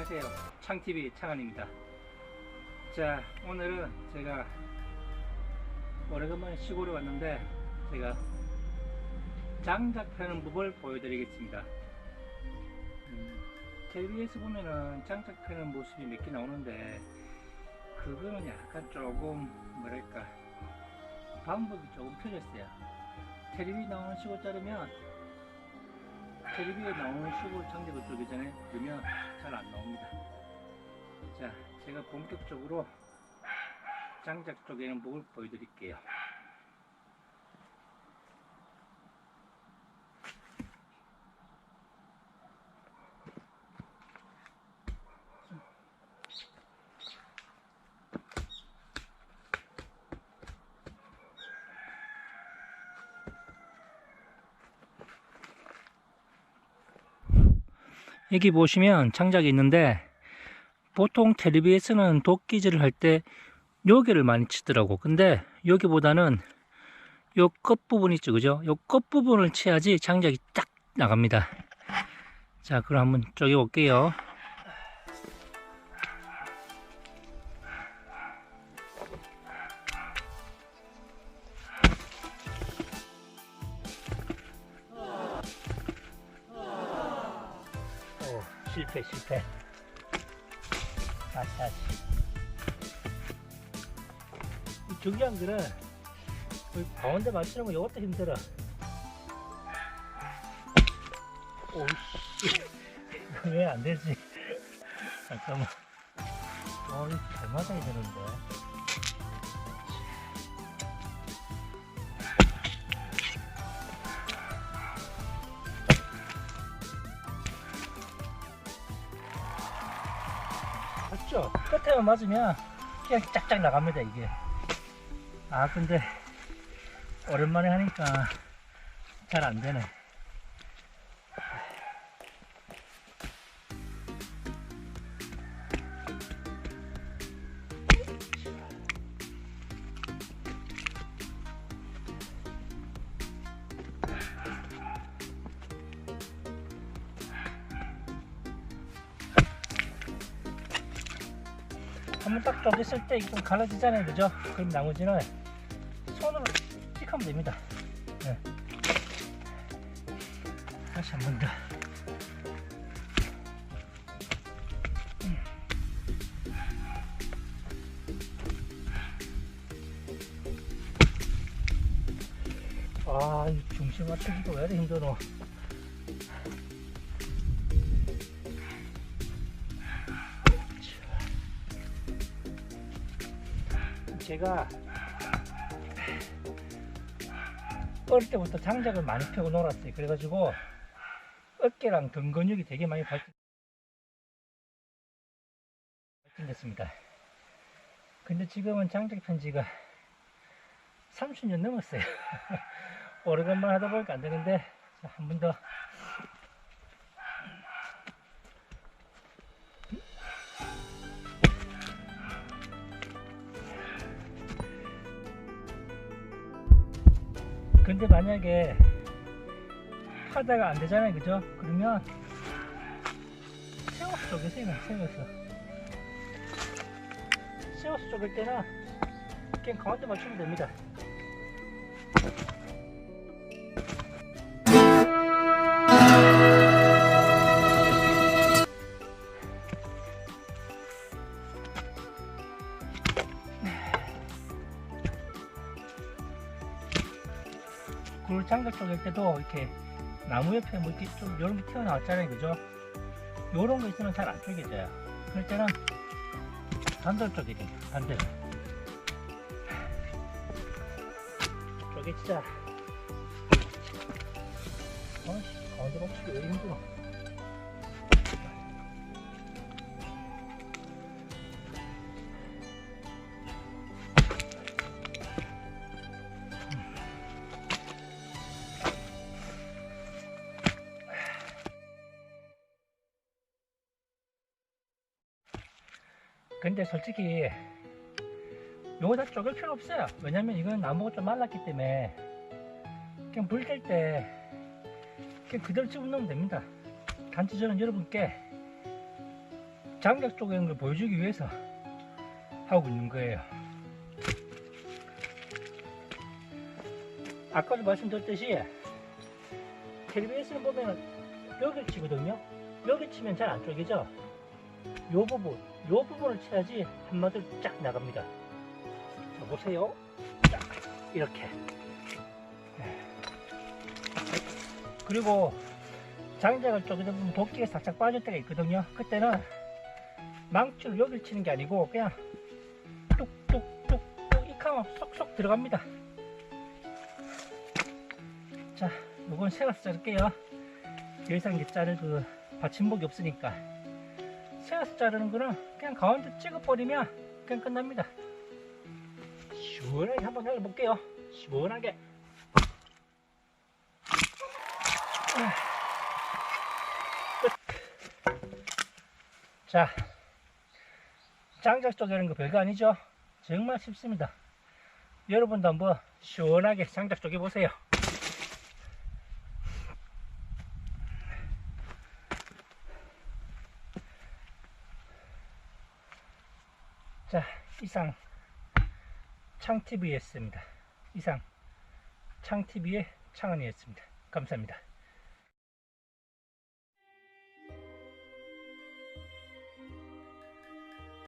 안녕하세요. 창TV 창안입니다. 자, 오늘은 제가 오래간만에 시골에 왔는데 제가 장작 펴는 법을 보여드리겠습니다. 텔레비에서 보면은 장작 펴는 모습이 몇 개 나오는데 그거는 약간 조금 뭐랄까 방법이 조금 틀렸어요. 텔레비에 나오는 시골 자르면 텔레비에 나오는 시골 장작을 쪼기 전에 그러면 잘 안 나옵니다. 자, 제가 본격적으로 장작 쪼개는 법을 보여드릴게요. 여기 보시면 장작이 있는데 보통 텔레비에서는 도끼질을 할 때 요기를 많이 치더라고. 근데 여기보다는 요 끝부분 있죠, 그죠? 요 끝부분을 쳐야지 장작이 딱 나갑니다. 자, 그럼 한번 쪼개 볼게요. 실패. 다시. 이 중요한 거는 가운데 맞추는 거 이것도 힘들어. 오씨, 이거 왜 안 되지? 잠깐만. 이거 잘 맞아야 되는데. 맞죠? 끝에만 맞으면 그냥 짝짝 나갑니다, 이게. 근데 오랜만에 하니까 잘 안 되네. 한번 딱 쪼갰을 때 좀 갈라지잖아요, 그죠? 그럼 나머지는 손으로 찍 하면 됩니다. 네. 다시 한 번 더. 이 중심 맞추기가 왜 이렇게 힘들어. 제가 어릴 때부터 장작을 많이 펴고 놀았어요. 그래가지고 어깨랑 등 근육이 되게 많이 발전됐습니다. 근데 지금은 장작 편 지가 30년 넘었어요. 오래간만에 하다 보니까 안 되는데, 자, 한 번 더. 근데 만약에 하다가 안 되잖아요, 그죠? 그러면 세워서 쪼개세요. 세워서 쪼갤 때는 그냥 가운데 맞추면 됩니다. 굴 장작 쪼갤 때도 이렇게 나무 옆에 뭐 이렇게 좀 요런 게 튀어나왔잖아요, 그죠? 요런 거 있으면 잘 안 쪼개져요. 그럴 때는 반대로 쪼개야 돼요, 반대로. 쪼개치자. 가운데 맞추기 왜 힘들어. 근데 솔직히 요거 다 쪼갤 필요 없어요. 왜냐면 이건 나무가 좀 말랐기 때문에 그냥 불 뗄 때 그냥 그대로 집어넣으면 됩니다. 단지 저는 여러분께 장작 쪼개는 걸 보여주기 위해서 하고 있는 거예요. 아까도 말씀드렸듯이 텔레비에서는 보면 여기를 치거든요. 여기 치면 잘 안 쪼개져. 요 부분을 쳐야지 한마디로 쫙 나갑니다. 자, 보세요. 쫙 이렇게. 그리고 장작을 쪼개다 보면 도끼가 살짝 빠질 때가 있거든요. 그때는 망치로 여기를 치는 게 아니고 그냥 뚝뚝뚝뚝 익하면 쏙쏙 들어갑니다. 자, 요건 세워서 자를게요. 더 이상 이제 자를 그 받침목이 없으니까. 세워서 자르는 거는 그냥 가운데 찍어버리면 그냥 끝납니다. 시원하게 한번 해볼게요. 시원하게. 끝. 자, 장작 쪼개는 거 별거 아니죠? 정말 쉽습니다. 여러분도 한번 시원하게 장작 쪼개 보세요. 자, 이상 창TV였습니다. 이상 창TV의 창은이었습니다. 감사합니다.